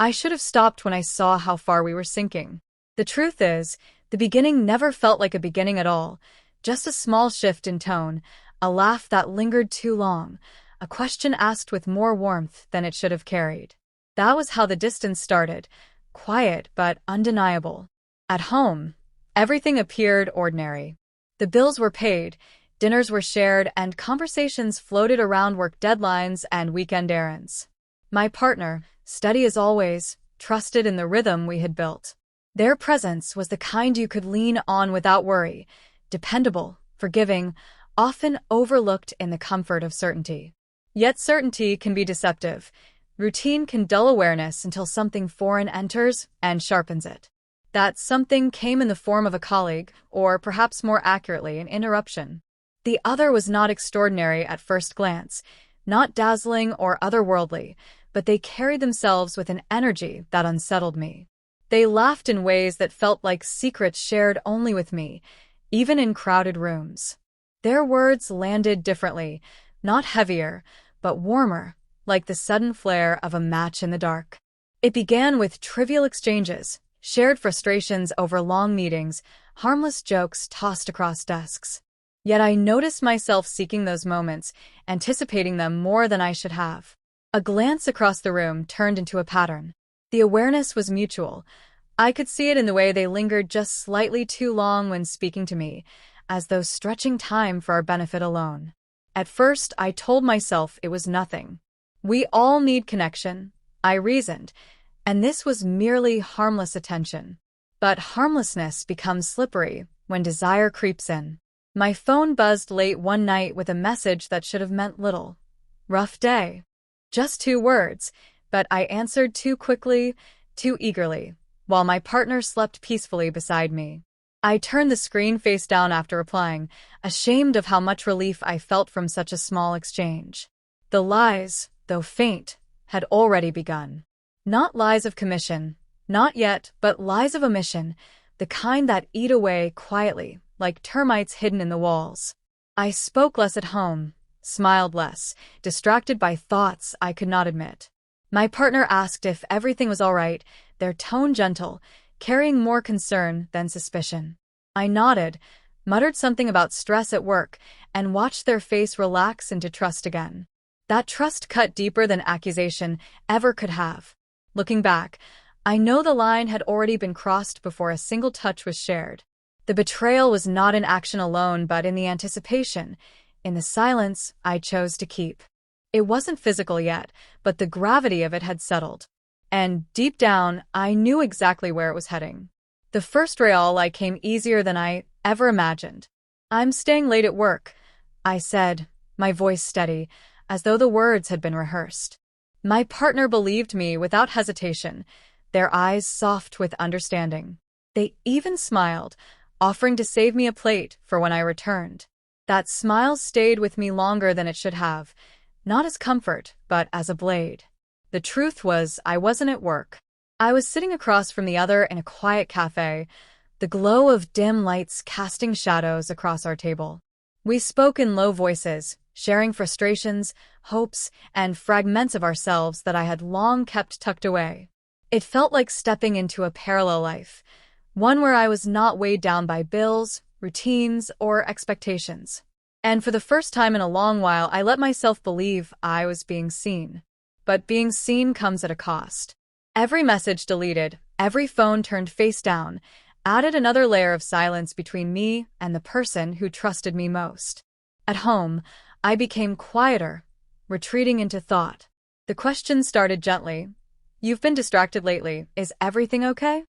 I should have stopped when I saw how far we were sinking. The truth is, the beginning never felt like a beginning at all, just a small shift in tone, a laugh that lingered too long, a question asked with more warmth than it should have carried. That was how the distance started, quiet but undeniable. At home, everything appeared ordinary. The bills were paid, dinners were shared, and conversations floated around work deadlines and weekend errands. My partner, steady as always, trusted in the rhythm we had built. Their presence was the kind you could lean on without worry, dependable, forgiving, often overlooked in the comfort of certainty. Yet certainty can be deceptive. Routine can dull awareness until something foreign enters and sharpens it. That something came in the form of a colleague, or perhaps more accurately, an interruption. The other was not extraordinary at first glance, not dazzling or otherworldly, but they carried themselves with an energy that unsettled me. They laughed in ways that felt like secrets shared only with me, even in crowded rooms. Their words landed differently, not heavier, but warmer, like the sudden flare of a match in the dark. It began with trivial exchanges, shared frustrations over long meetings, harmless jokes tossed across desks. Yet I noticed myself seeking those moments, anticipating them more than I should have. A glance across the room turned into a pattern. The awareness was mutual. I could see it in the way they lingered just slightly too long when speaking to me, as though stretching time for our benefit alone. At first, I told myself it was nothing. We all need connection, I reasoned, and this was merely harmless attention. But harmlessness becomes slippery when desire creeps in. My phone buzzed late one night with a message that should have meant little. Rough day. Just 2 words, but I answered too quickly, too eagerly, while my partner slept peacefully beside me. I turned the screen face down after replying, ashamed of how much relief I felt from such a small exchange. The lies, though faint, had already begun. Not lies of commission, not yet, but lies of omission, the kind that eat away quietly, like termites hidden in the walls. I spoke less at home, smiled less, distracted by thoughts I could not admit. My partner asked if everything was all right, their tone gentle, carrying more concern than suspicion. I nodded, muttered something about stress at work, and watched their face relax into trust again. That trust cut deeper than accusation ever could have. Looking back, I know the line had already been crossed before a single touch was shared. The betrayal was not in action alone, but in the anticipation, in the silence I chose to keep. It wasn't physical yet, but the gravity of it had settled. And deep down, I knew exactly where it was heading. The first betrayal came easier than I ever imagined. "I'm staying late at work," I said, my voice steady, as though the words had been rehearsed. My partner believed me without hesitation, their eyes soft with understanding. They even smiled, offering to save me a plate for when I returned. That smile stayed with me longer than it should have, not as comfort, but as a blade. The truth was, I wasn't at work. I was sitting across from the other in a quiet cafe, the glow of dim lights casting shadows across our table. We spoke in low voices, sharing frustrations, hopes, and fragments of ourselves that I had long kept tucked away. It felt like stepping into a parallel life, one where I was not weighed down by bills, routines, or expectations. And for the first time in a long while, I let myself believe I was being seen. But being seen comes at a cost. Every message deleted, every phone turned face down, added another layer of silence between me and the person who trusted me most. At home, I became quieter, retreating into thought. The questions started gently. "You've been distracted lately. Is everything okay?"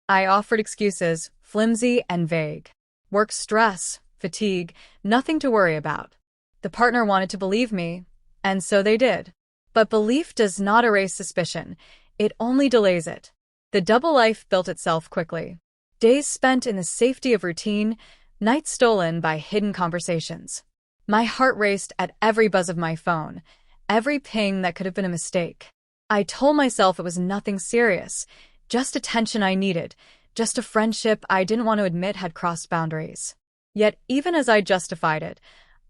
I offered excuses, flimsy and vague. Work stress, fatigue, nothing to worry about. The partner wanted to believe me, and so they did. But belief does not erase suspicion. It only delays it. The double life built itself quickly. Days spent in the safety of routine, nights stolen by hidden conversations. My heart raced at every buzz of my phone, every ping that could have been a mistake. I told myself it was nothing serious, just attention I needed, just a friendship I didn't want to admit had crossed boundaries. Yet even as I justified it,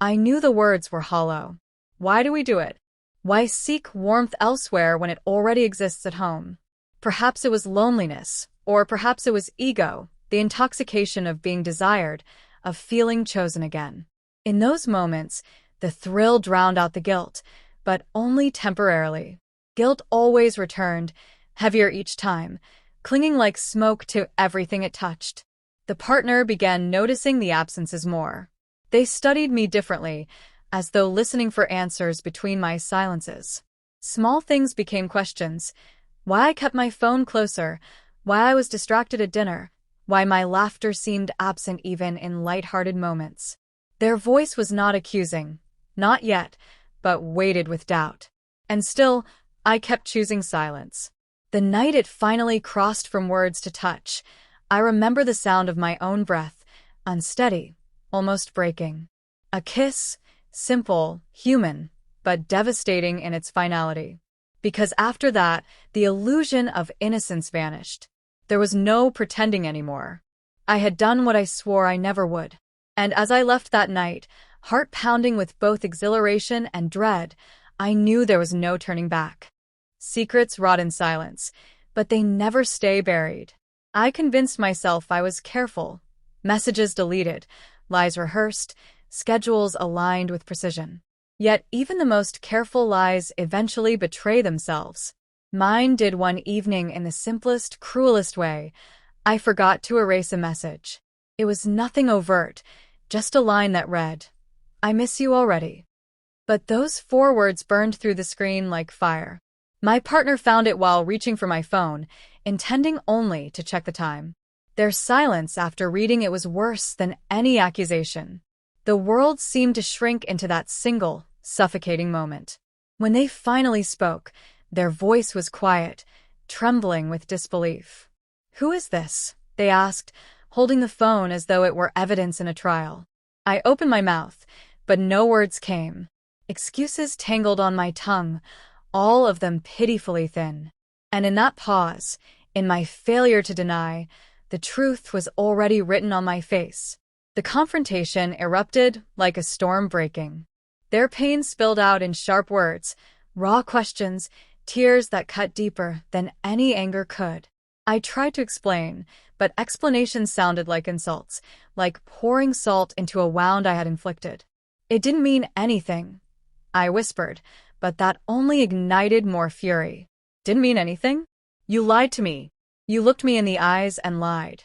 I knew the words were hollow. Why do we do it? Why seek warmth elsewhere when it already exists at home? Perhaps it was loneliness, or perhaps it was ego, the intoxication of being desired, of feeling chosen again. In those moments, the thrill drowned out the guilt, but only temporarily. Guilt always returned, heavier each time, clinging like smoke to everything it touched. The partner began noticing the absences more. They studied me differently, as though listening for answers between my silences. Small things became questions. Why I kept my phone closer, why I was distracted at dinner, why my laughter seemed absent even in light-hearted moments. Their voice was not accusing, not yet, but weighted with doubt. And still, I kept choosing silence. The night it finally crossed from words to touch, I remember the sound of my own breath, unsteady, almost breaking. A kiss, simple, human, but devastating in its finality. Because after that, the illusion of innocence vanished. There was no pretending anymore. I had done what I swore I never would. And as I left that night, heart pounding with both exhilaration and dread, I knew there was no turning back. Secrets rot in silence, but they never stay buried. I convinced myself I was careful. Messages deleted, lies rehearsed, schedules aligned with precision. Yet even the most careful lies eventually betray themselves. Mine did one evening in the simplest, cruelest way. I forgot to erase a message. It was nothing overt, just a line that read, "I miss you already." But those 4 words burned through the screen like fire. My partner found it while reaching for my phone, intending only to check the time. Their silence after reading it was worse than any accusation. The world seemed to shrink into that single, suffocating moment. When they finally spoke, their voice was quiet, trembling with disbelief. "Who is this?" they asked, holding the phone as though it were evidence in a trial. I opened my mouth, but no words came. Excuses tangled on my tongue, all of them pitifully thin. And in that pause, in my failure to deny, the truth was already written on my face. The confrontation erupted like a storm breaking. Their pain spilled out in sharp words, raw questions, tears that cut deeper than any anger could. I tried to explain, but explanations sounded like insults, like pouring salt into a wound I had inflicted. "It didn't mean anything," I whispered, but that only ignited more fury. "Didn't mean anything? You lied to me. You looked me in the eyes and lied."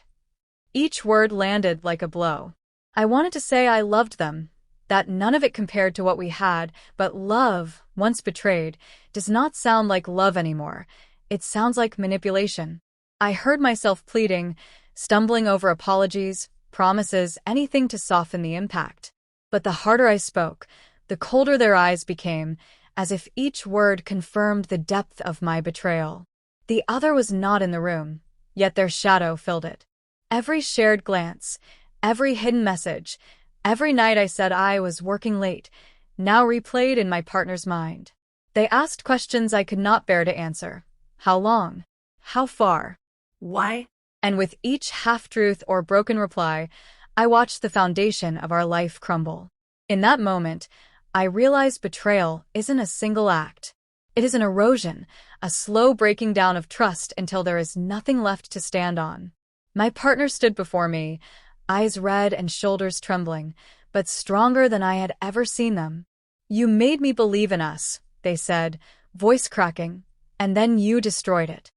Each word landed like a blow. I wanted to say I loved them, that none of it compared to what we had, but love, once betrayed, does not sound like love anymore. It sounds like manipulation. I heard myself pleading, stumbling over apologies, promises, anything to soften the impact. But the harder I spoke, the colder their eyes became, as if each word confirmed the depth of my betrayal. The other was not in the room, yet their shadow filled it. Every shared glance, every hidden message, every night I said I was working late, now replayed in my partner's mind. They asked questions I could not bear to answer. How long? How far? Why? And with each half-truth or broken reply, I watched the foundation of our life crumble. In that moment, I realized betrayal isn't a single act. It is an erosion, a slow breaking down of trust until there is nothing left to stand on. My partner stood before me, eyes red and shoulders trembling, but stronger than I had ever seen them. "You made me believe in us," they said, voice cracking, "and then you destroyed it."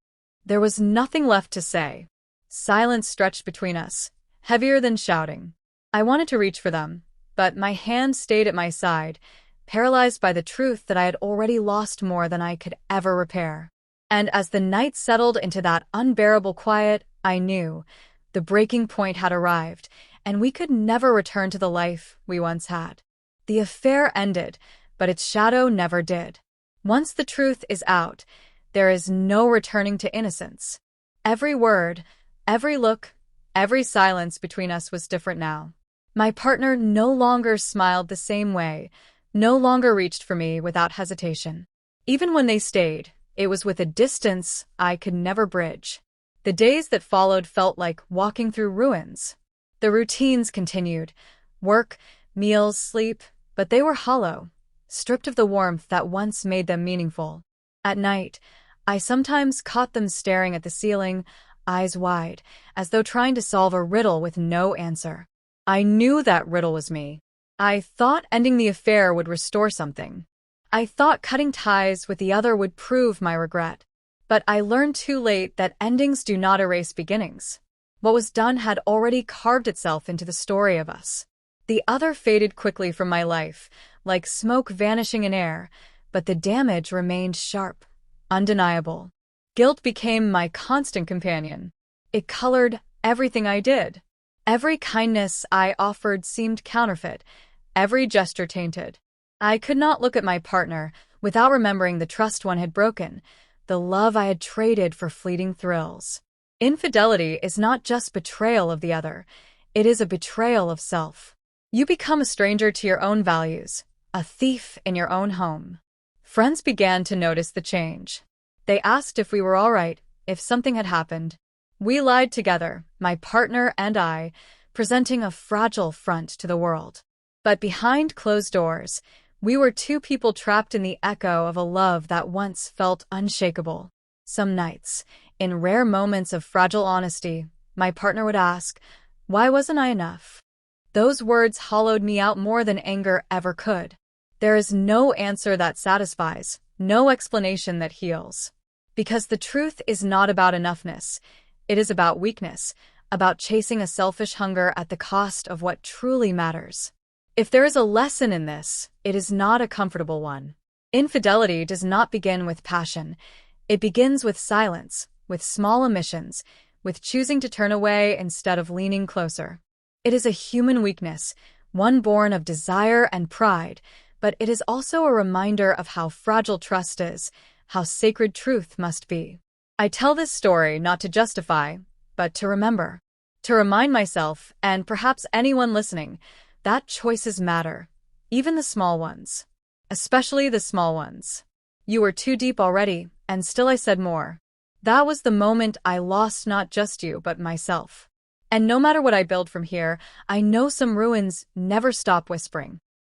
There was nothing left to say. Silence stretched between us, heavier than shouting. I wanted to reach for them, but my hand stayed at my side, paralyzed by the truth that I had already lost more than I could ever repair. And as the night settled into that unbearable quiet, I knew the breaking point had arrived, and we could never return to the life we once had. The affair ended, but its shadow never did. Once the truth is out, there is no returning to innocence. Every word, every look, every silence between us was different now. My partner no longer smiled the same way, no longer reached for me without hesitation. Even when they stayed, it was with a distance I could never bridge. The days that followed felt like walking through ruins. The routines continued, work, meals, sleep, but they were hollow, stripped of the warmth that once made them meaningful. At night, I sometimes caught them staring at the ceiling, eyes wide, as though trying to solve a riddle with no answer. I knew that riddle was me. I thought ending the affair would restore something. I thought cutting ties with the other would prove my regret. But I learned too late that endings do not erase beginnings. What was done had already carved itself into the story of us. The other faded quickly from my life, like smoke vanishing in air, but the damage remained sharp, undeniable. Guilt became my constant companion. It colored everything I did. Every kindness I offered seemed counterfeit, every gesture tainted. I could not look at my partner without remembering the trust one had broken, the love I had traded for fleeting thrills. Infidelity is not just betrayal of the other, it is a betrayal of self. You become a stranger to your own values, a thief in your own home. Friends began to notice the change. They asked if we were all right, if something had happened. We lied together, my partner and I, presenting a fragile front to the world. But behind closed doors, we were two people trapped in the echo of a love that once felt unshakable. Some nights, in rare moments of fragile honesty, my partner would ask, "Why wasn't I enough?" Those words hollowed me out more than anger ever could. There is no answer that satisfies, no explanation that heals. Because the truth is not about enoughness. It is about weakness, about chasing a selfish hunger at the cost of what truly matters. If there is a lesson in this, it is not a comfortable one. Infidelity does not begin with passion. It begins with silence, with small omissions, with choosing to turn away instead of leaning closer. It is a human weakness, one born of desire and pride, but it is also a reminder of how fragile trust is, how sacred truth must be. I tell this story not to justify, but to remember. To remind myself, and perhaps anyone listening, that choices matter, even the small ones. Especially the small ones. You were too deep already, and still I said more. That was the moment I lost not just you, but myself. And no matter what I build from here, I know some ruins never stop whispering.